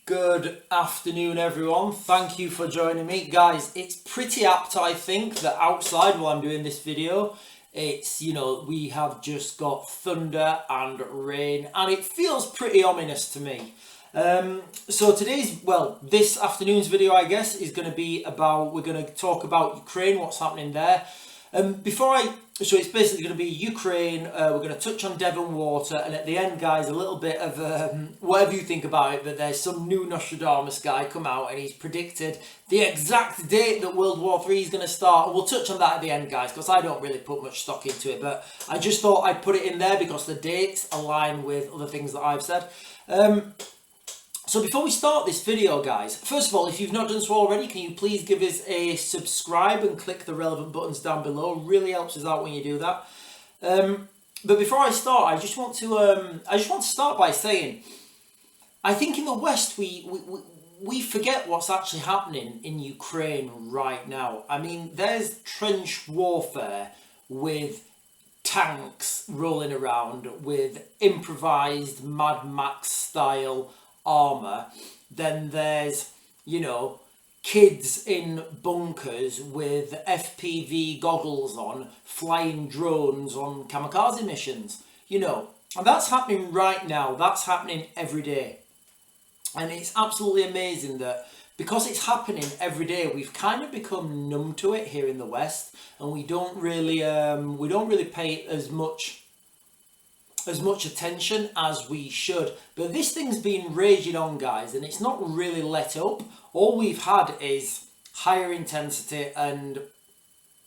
Good afternoon, everyone. Thank you for joining me. Guys, it's pretty apt, I think, that outside while I'm doing this video, it's, we have just got thunder and rain, and it feels pretty ominous to me. So this afternoon's video, I guess, is going to be about, we're going to talk about Ukraine, what's happening there. So it's basically going to be Ukraine, we're going to touch on Devon water, and at the end, guys, a little bit of whatever you think about it, but there's some new Nostradamus guy come out and he's predicted the exact date that World War III is going to start. We'll touch on that at the end, guys, because I don't really put much stock into it, but I just thought I'd put it in there because the dates align with other things that I've said. So before we start this video, guys, first of all, if you've not done so already, can you please give us a subscribe and click the relevant buttons down below? It really helps us out when you do that. But before I start, I just want to start by saying, I think in the West we forget what's actually happening in Ukraine right now. I mean, there's trench warfare with tanks rolling around with improvised Mad Max style armor. Then there's, kids in bunkers with FPV goggles on, flying drones on kamikaze missions, and that's happening right now. That's happening every day. And it's absolutely amazing that because it's happening every day, we've kind of become numb to it here in the West, and we don't really pay as much attention as we should. But this thing's been raging on, guys, and it's not really let up. All we've had is higher intensity and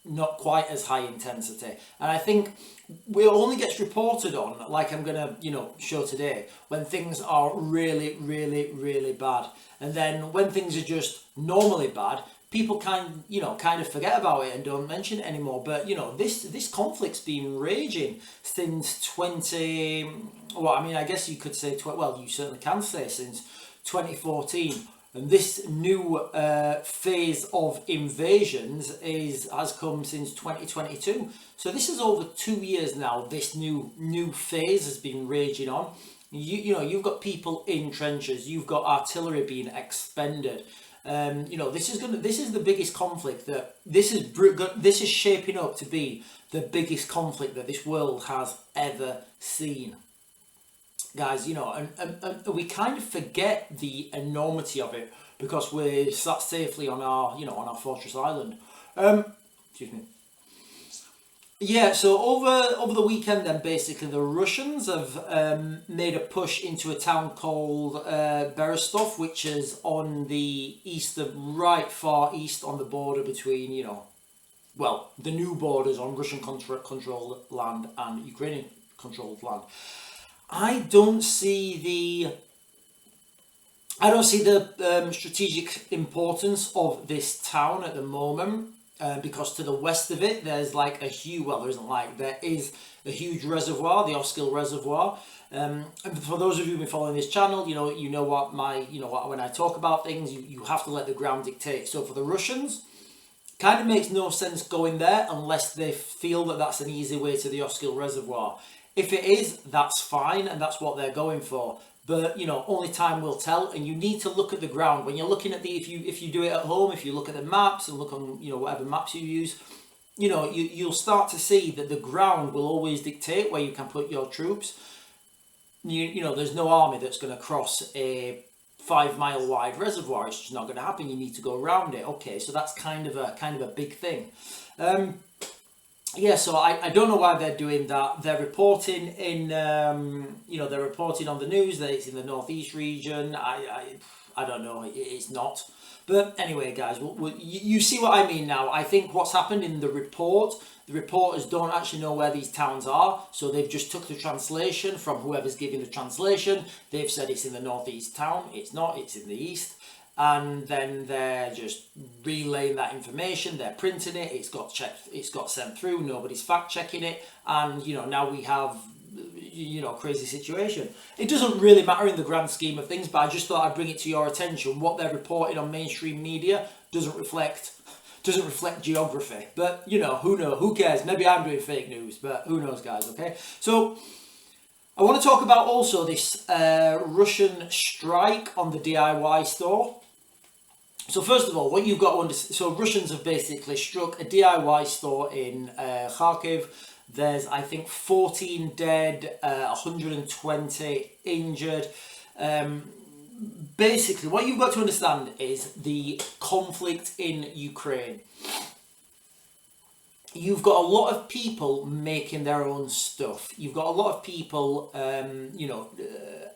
not quite as high intensity. And I think it only gets reported on, like I'm gonna show today, when things are really, really, really bad. And then when things are just normally bad, people kind of forget about it and don't mention it anymore. But this conflict's been raging since I guess you could say you certainly can say since 2014. And this new phase of invasions has come since 2022. So this is over 2 years now. This new phase has been raging on. You've got people in trenches. You've got artillery being expended. This is the biggest conflict that this is shaping up to be the biggest conflict that this world has ever seen, guys. And we kind of forget the enormity of it because we're sat safely on our fortress island. Excuse me. Yeah, so over the weekend then, basically the Russians have made a push into a town called Berestov, which is on the right far east on the border between, the new borders on Russian controlled land and Ukrainian controlled land. I don't see the strategic importance of this town at the moment. Because to the west of it, there's there is a huge reservoir, the Oskil Reservoir. And for those of you who've been following this channel, when I talk about things, you have to let the ground dictate. So for the Russians, kind of makes no sense going there unless they feel that that's an easy way to the Oskil Reservoir. If it is, that's fine, and that's what they're going for. But only time will tell, and you need to look at the ground when you're looking at if you do it at home. If you look at the maps and look on whatever maps you use, you'll start to see that the ground will always dictate where you can put your troops. There's no army that's going to cross a 5-mile wide reservoir. It's just not going to happen. You need to go around it. Okay, so that's kind of a big thing. Yeah, so I don't know why they're doing that. They're reporting they're reporting on the news that it's in the northeast region. I don't know, it's not. But anyway, guys, you see what I mean now. I think what's happened in the reporters don't actually know where these towns are, so they've just took the translation from whoever's giving the translation. They've said it's in the northeast town. It's not, it's in the east. And then they're just relaying that information. They're printing it. It's got checked. It's got sent through. Nobody's fact checking it. And now we have crazy situation. It doesn't really matter in the grand scheme of things, but I just thought I'd bring it to your attention. What they're reporting on mainstream media doesn't reflect geography. But who knows? Who cares? Maybe I'm doing fake news, but who knows, guys? Okay, so I want to talk about also this Russian strike on the DIY store. So first of all, what you've got to understand, so Russians have basically struck a DIY store in Kharkiv. There's, I think, 14 dead, 120 injured. Basically, what you've got to understand is the conflict in Ukraine. You've got a lot of people making their own stuff. You've got a lot of people,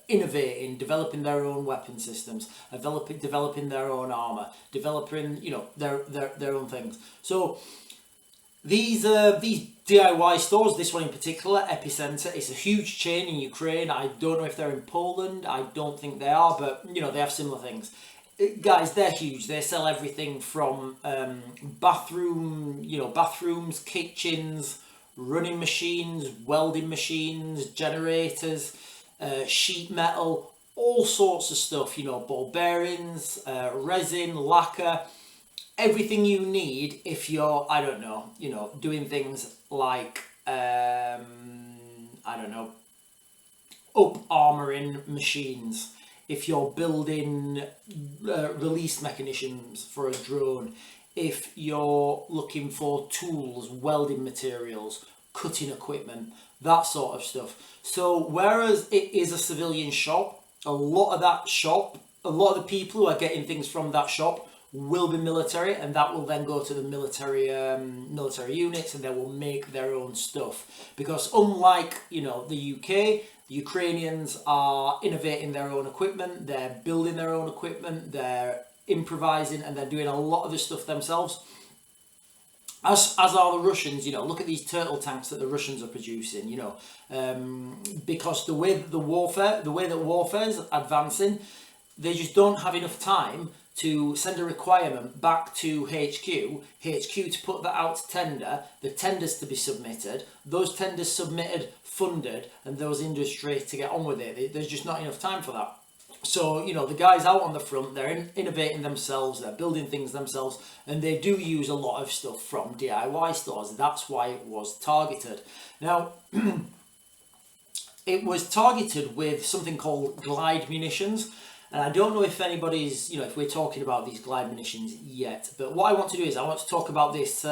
innovating, developing their own weapon systems, developing their own armor, developing, their own things. So these DIY stores, this one in particular, Epicenter, it's a huge chain in Ukraine. I don't know if they're in Poland. I don't think they are, but they have similar things. Guys, they're huge. They sell everything from bathrooms, kitchens, running machines, welding machines, generators, sheet metal, all sorts of stuff, ball bearings, resin, lacquer, everything you need if you're, doing things like, up-armoring machines. If you're building release mechanisms for a drone, if you're looking for tools, welding materials, cutting equipment, that sort of stuff. So whereas it is a civilian shop, a lot of the people who are getting things from that shop will be military, and that will then go to the military units, and they will make their own stuff. Because unlike the UK, the Ukrainians are innovating their own equipment, they're building their own equipment, they're improvising, and they're doing a lot of the stuff themselves. As are the Russians, look at these turtle tanks that the Russians are producing, because the way that warfare is advancing, they just don't have enough time to send a requirement back to HQ to put that out to tender, the tenders to be submitted, those tenders submitted, funded, and those industries to get on with it. There's just not enough time for that. So, the guys out on the front, they're innovating themselves, they're building things themselves, and they do use a lot of stuff from DIY stores. That's why it was targeted. Now, it was targeted with something called glide munitions. And I don't know if anybody's, if we're talking about these glide munitions yet, but what I want to do is I want to talk about this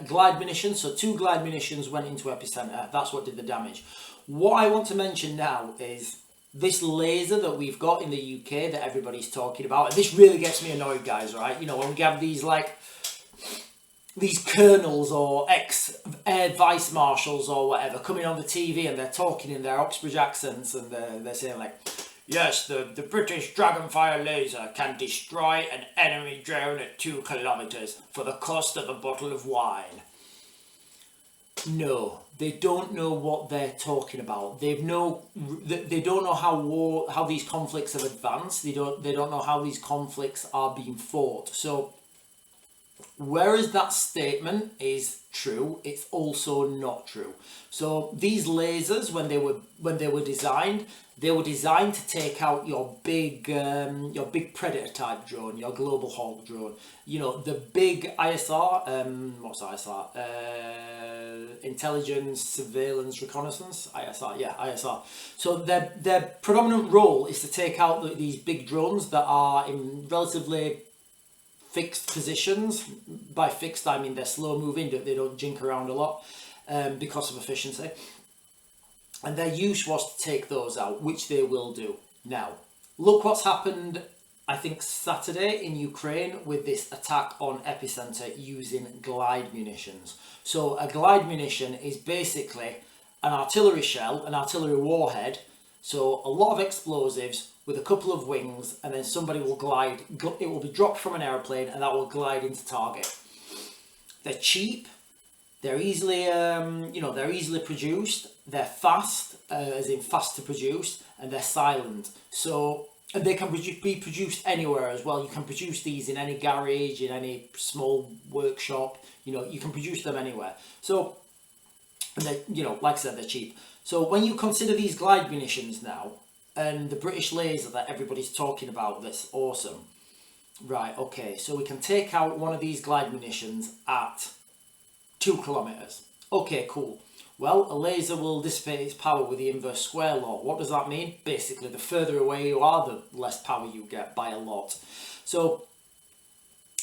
glide munition. So 2 glide munitions went into Epicenter. That's what did the damage. What I want to mention now is this laser that we've got in the UK that everybody's talking about. And this really gets me annoyed, guys, right? When we have these colonels or ex-air vice marshals or whatever coming on the TV, and they're talking in their Oxbridge accents, and they're saying like, yes, the British Dragonfire laser can destroy an enemy drone at 2 kilometers for the cost of a bottle of wine. No, they don't know what they're talking about. They don't know how these conflicts have advanced. They don't know how these conflicts are being fought. So, whereas that statement is true, it's also not true. So these lasers, when they were designed to take out your big predator type drone, your global hawk drone. The big ISR. What's ISR? Intelligence, surveillance, reconnaissance. ISR. Yeah, ISR. So their predominant role is to take out these big drones that are in relatively fixed positions. By fixed, I mean they're slow moving, they don't jink around a lot because of efficiency. And their use was to take those out, which they will do. Now, look what's happened, I think, Saturday in Ukraine with this attack on Epicenter using glide munitions. So a glide munition is basically an artillery shell, an artillery warhead. So a lot of explosives with a couple of wings, and then somebody will glide. It will be dropped from an airplane, and that will glide into target. They're cheap. They're easily, they're easily produced. They're fast, as in fast to produce, and they're silent. So, and they can be produced anywhere as well. You can produce these in any garage, in any small workshop. You can produce them anywhere. So, and they, like I said, they're cheap. So when you consider these glide munitions now, and the British laser that everybody's talking about, that's awesome. Right, okay, so we can take out one of these glide munitions at 2 kilometers. Okay, cool. Well, a laser will dissipate its power with the inverse square law. What does that mean? Basically, the further away you are, the less power you get by a lot. So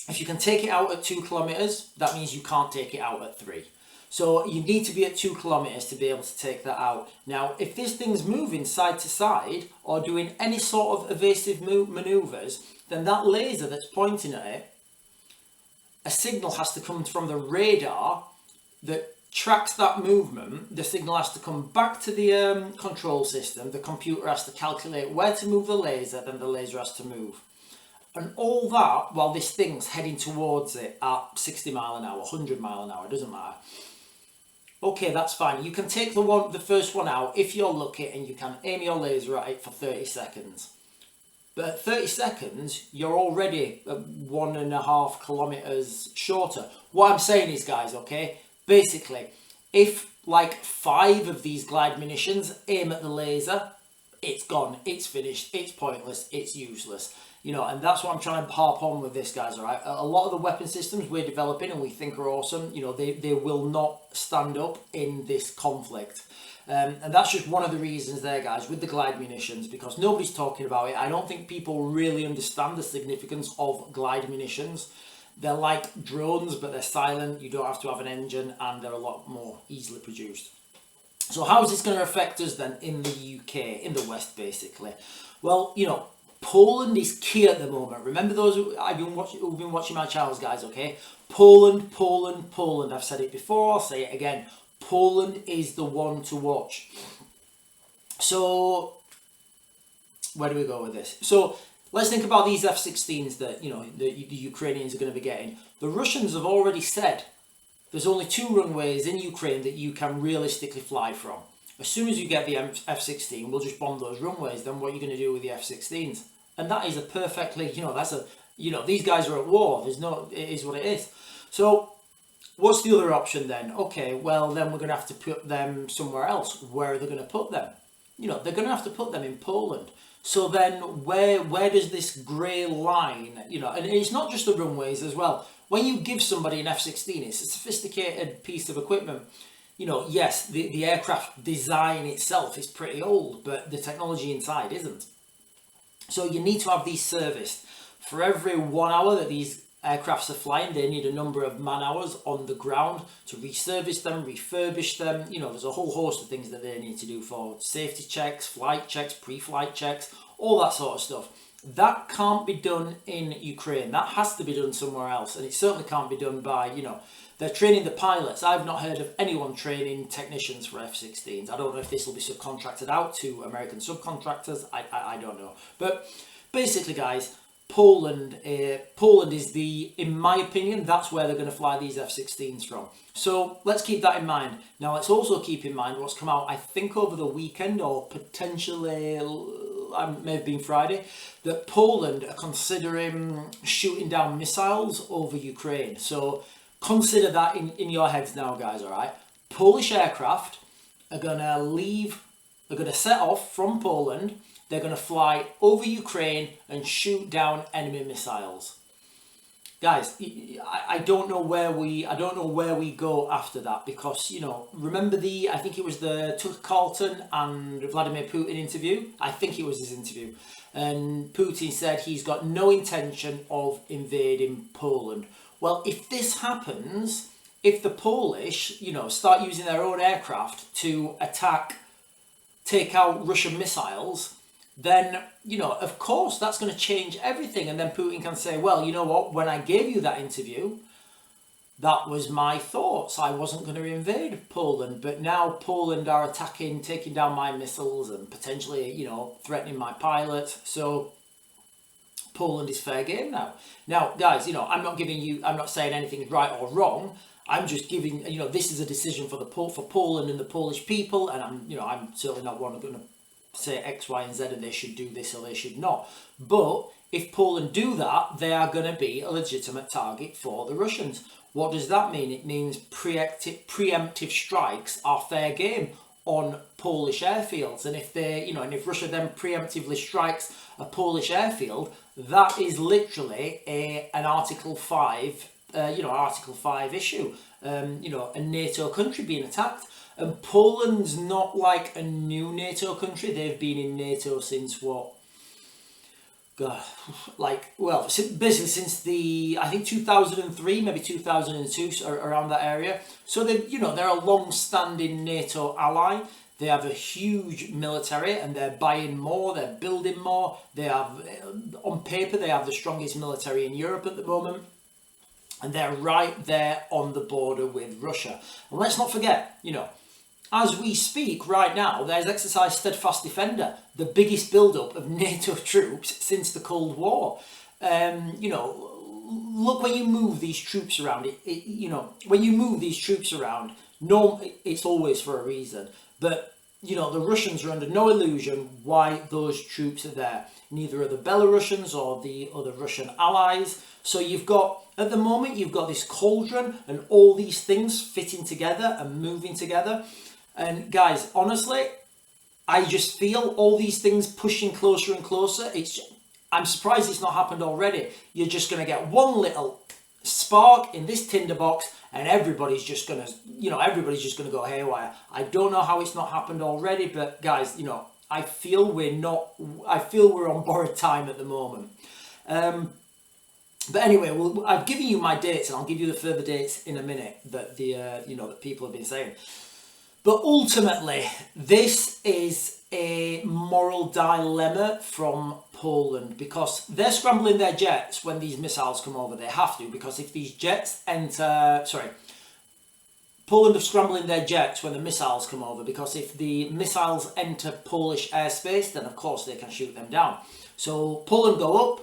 if you can take it out at 2 kilometers, that means you can't take it out at 3. So you need to be at 2 kilometers to be able to take that out. Now, if this thing's moving side to side or doing any sort of evasive maneuvers, then that laser that's pointing at it, a signal has to come from the radar that tracks that movement. The signal has to come back to the control system. The computer has to calculate where to move the laser, then the laser has to move. And all that while this thing's heading towards it at 60 mile an hour, 100 mile an hour, it doesn't matter. Okay, that's fine. You can take the first one out if you're lucky and you can aim your laser at it for 30 seconds. But at 30 seconds, you're already at 1.5 kilometers shorter. What I'm saying is, guys, okay, basically, if like 5 of these glide munitions aim at the laser, it's gone, it's finished, it's pointless, it's useless. You know, and that's what I'm trying to harp on with this, guys, all right? A lot of the weapon systems we're developing and we think are awesome, you know, they will not stand up in this conflict. And that's just one of the reasons there, guys, with the glide munitions, because nobody's talking about it. I don't think people really understand the significance of glide munitions. They're like drones, but they're silent. You don't have to have an engine, and they're a lot more easily produced. So how is this going to affect us then in the UK, in the West, basically? Well, you know, Poland is key at the moment. Remember those who've been watching my channels, guys, okay? Poland, Poland, Poland. I've said it before, I'll say it again. Poland is the one to watch. So, where do we go with this? So, let's think about these F-16s that, you know, the Ukrainians are going to be getting. The Russians have already said there's only 2 runways in Ukraine that you can realistically fly from. As soon as you get the F-16, we'll just bomb those runways. Then what are you going to do with the F-16s? And that is a perfectly, you know, that's a, you know, these guys are at war. There's no, it is what it is. So, what's the other option then? Okay, well, then we're going to have to put them somewhere else. Where are they going to put them? You know, they're going to have to put them in Poland. So then where does this grey line, you know, and it's not just the runways as well. When you give somebody an F-16, it's a sophisticated piece of equipment. You know, yes, the aircraft design itself is pretty old, but the technology inside isn't. So you need to have these serviced. For every 1 hour that these aircrafts are flying, they need a number of man hours on the ground to reservice them, refurbish them. You know, there's a whole host of things that they need to do for safety checks, flight checks, pre-flight checks, all that sort of stuff. That can't be done in Ukraine. That has to be done somewhere else. And it certainly can't be done by, you know, they're training the pilots. I've not heard of anyone training technicians for F-16s. I don't know if this will be subcontracted out to American subcontractors. I don't know. But basically, guys, Poland is the, in my opinion, that's where they're going to fly these F-16s from. So let's keep that in mind. Now let's also keep in mind what's come out, I think over the weekend, or potentially, may have been Friday, that Poland are considering shooting down missiles over Ukraine. So consider that in your heads now, guys, all right? Polish aircraft are going to set off from Poland. They're going to fly over Ukraine and shoot down enemy missiles. Guys, I don't know where we go after that, because, you know, remember I think it was the Tucker Carlson and Vladimir Putin interview. I think it was his interview, and Putin said he's got no intention of invading Poland. Well, if this happens, if the Polish, you know, start using their own aircraft to take out Russian missiles, then, you know, of course that's going to change everything. And then Putin can say, well, you know what, when I gave you that interview, that was my thoughts. I wasn't going to invade Poland, but now Poland are attacking, taking down my missiles and potentially, you know, threatening my pilots. So Poland is fair game now. Now, guys, you know, I'm not saying anything is right or wrong. I'm just giving, you know, this is a decision for Poland and the Polish people, and I'm certainly not going to say X, Y, and Z, and they should do this or they should not. But if Poland do that, they are going to be a legitimate target for the Russians. What does that mean? It means preemptive strikes are fair game on Polish airfields, and if if Russia then preemptively strikes a Polish airfield, that is literally an Article 5 issue. A NATO country being attacked. And Poland's not like a new NATO country. They've been in NATO since what? God, basically since I think 2003, maybe 2002, around that area. So they're a long-standing NATO ally. They have a huge military, and they're buying more, they're building more. They have, on paper, they have the strongest military in Europe at the moment. And they're right there on the border with Russia. And let's not forget, as we speak right now, there's Exercise Steadfast Defender, the biggest build-up of NATO troops since the Cold War. Look, when you move these troops around, when you move these troops around, it's always for a reason. But, the Russians are under no illusion why those troops are there. Neither are the Belarusians or the other Russian allies. So at the moment, you've got this cauldron and all these things fitting together and moving together. And guys, honestly, I just feel all these things pushing closer and closer. I'm surprised it's not happened already. You're just going to get one little spark in this tinderbox, and everybody's just going to go haywire. I don't know how it's not happened already, but guys, I feel we're on borrowed time at the moment. But anyway, I've given you my dates, and I'll give you the further dates in a minute that that people have been saying. But ultimately, this is a moral dilemma from Poland, because they're scrambling their jets when these missiles come over. They have to, because if these jets Poland are scrambling their jets when the missiles come over, because if the missiles enter Polish airspace, then of course they can shoot them down. So Poland go up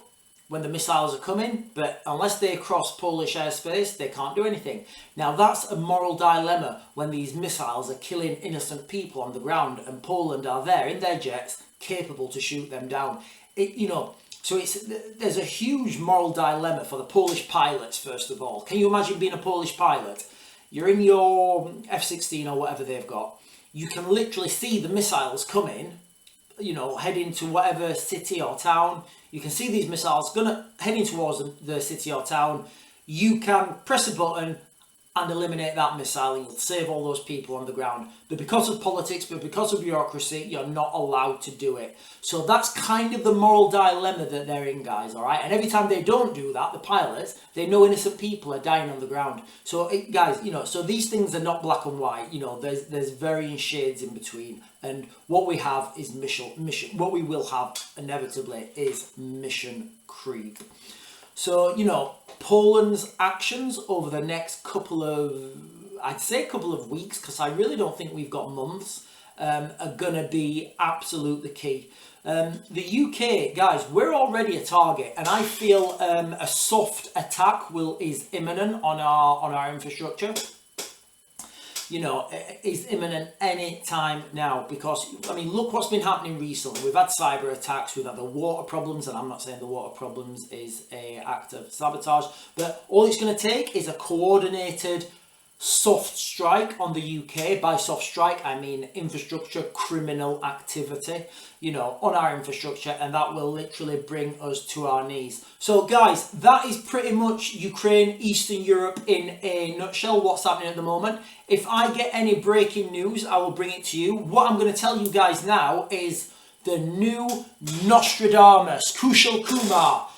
when the missiles are coming, but unless they cross Polish airspace, they can't do anything. Now that's a moral dilemma when these missiles are killing innocent people on the ground, and Poland are there in their jets, capable to shoot them down. So there's a huge moral dilemma for the Polish pilots, first of all. Can you imagine being a Polish pilot? You're in your F-16 or whatever they've got. You can literally see the missiles coming, heading to whatever city or town. You can see these missiles heading towards the city or town. You can press a button and eliminate that missile, and you'll save all those people on the ground. But because of politics, but because of bureaucracy, you're not allowed to do it. So that's kind of the moral dilemma that they're in, guys, all right? And every time they don't do that, the pilots, they know innocent people are dying on the ground. So, guys, so these things are not black and white. There's varying shades in between. And what we have is mission. What we will have, inevitably, is mission creep. So, Poland's actions over the next couple of weeks, because I really don't think we've got months, are going to be absolutely key. The UK, guys, we're already a target, and I feel a soft attack is imminent on our infrastructure. Is imminent any time now, because look what's been happening recently. We've had cyber attacks, we've had the water problems, and I'm not saying the water problems is an act of sabotage, but all it's going to take is a coordinated soft strike on the UK. By soft strike, I mean infrastructure criminal activity, on our infrastructure, and that will literally bring us to our knees. So guys, that is pretty much Ukraine, Eastern Europe in a nutshell, what's happening at the moment. If I get any breaking news, I will bring it to you. What I'm going to tell you guys now is the new Nostradamus, Kushal Kumar.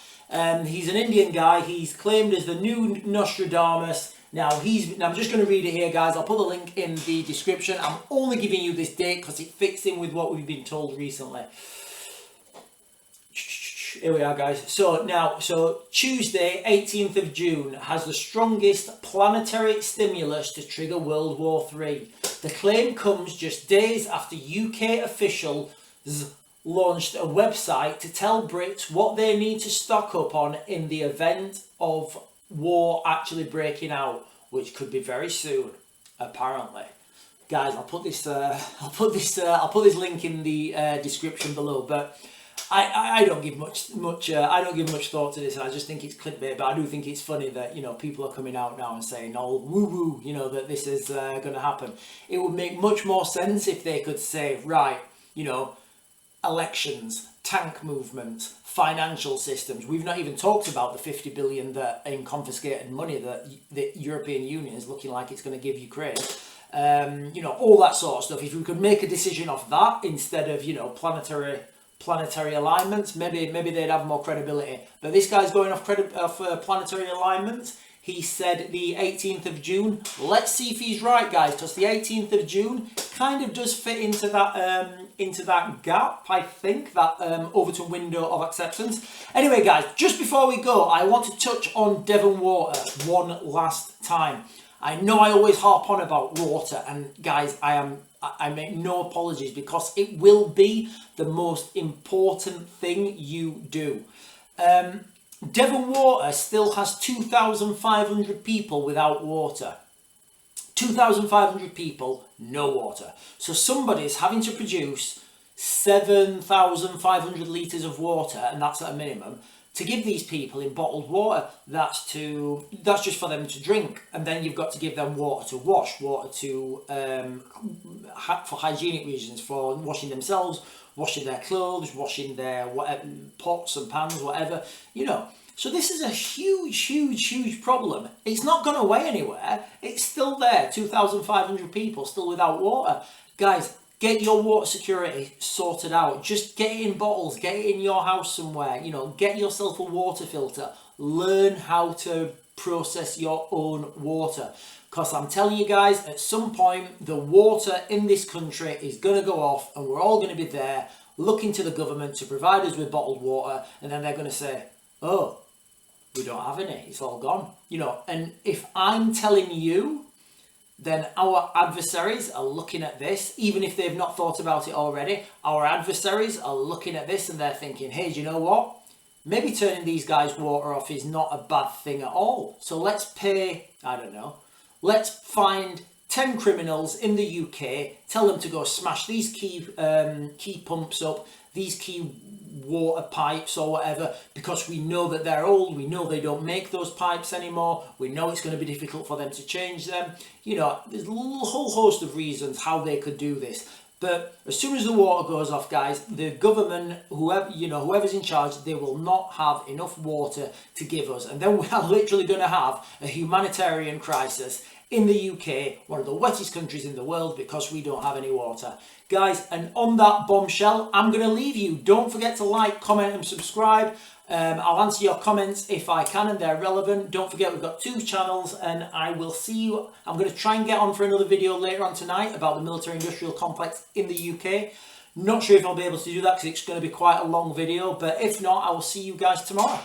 He's an Indian guy. He's claimed as the new Nostradamus. Now, I'm just going to read it here, guys. I'll put the link in the description. I'm only giving you this date because it fits in with what we've been told recently. Here we are, guys. So Tuesday, 18th of June, has the strongest planetary stimulus to trigger World War III. The claim comes just days after UK officials launched a website to tell Brits what they need to stock up on in the event of war actually breaking out, which could be very soon, apparently. Guys, I'll put this link in the description below. But I don't give much thought to this. I just think it's clickbait. But I do think it's funny that people are coming out now and saying, "Oh, woo woo," that this is going to happen. It would make much more sense if they could say, right, elections, tank movements, financial systems. We've not even talked about the 50 billion in confiscated money that the European Union is looking like it's going to give Ukraine. you know, all that sort of stuff. If we could make a decision off that instead of, you know, planetary alignments, maybe they'd have more credibility. But this guy's going off planetary alignments. He said the 18th of June. Let's see if he's right, guys, because the 18th of June kind of does fit into that gap, I think, that Overton window of acceptance. Anyway, guys, just before we go, I want to touch on Devon water one last time. I know I always harp on about water, and guys, I make no apologies, because it will be the most important thing you do. Devon water still has 2,500 people without water. 2,500 people, no water. So somebody's having to produce 7,500 litres of water, and that's at a minimum, to give these people in bottled water. That's just for them to drink, and then you've got to give them water to wash, water to for hygienic reasons, for washing themselves, washing their clothes, washing their pots and pans, whatever, you know. So this is a huge problem. It's not gone away anywhere. It's still there. 2,500 people still without water. Guys, get your water security sorted out. Just get it in bottles. Get it in your house somewhere. You know, get yourself a water filter. Learn how to process your own water. Because I'm telling you guys, at some point, the water in this country is going to go off, and we're all going to be there looking to the government to provide us with bottled water, and then they're going to say, oh, we don't have any, it's all gone. You know, and if I'm telling you, then our adversaries are looking at this, even if they've not thought about it already. Our adversaries are looking at this and they're thinking, hey, do you know what? Maybe turning these guys' water off is not a bad thing at all. So let's pay, I don't know, let's find 10 criminals in the UK, tell them to go smash these key pumps up, these key water pipes or whatever, because we know that they're old, we know they don't make those pipes anymore, we know it's going to be difficult for them to change them. You know, there's a whole host of reasons how they could do this. But as soon as the water goes off, guys, the government, whoever's in charge, they will not have enough water to give us, and then we are literally going to have a humanitarian crisis in the UK, one of the wettest countries in the world, because we don't have any water. Guys, and on that bombshell, I'm going to leave you. Don't forget to like, comment and subscribe. I'll answer your comments if I can and they're relevant. Don't forget, we've got 2 channels, and I will see you. I'm going to try and get on for another video later on tonight about the military industrial complex in the UK. Not sure if I'll be able to do that because it's going to be quite a long video, but if not, I will see you guys tomorrow.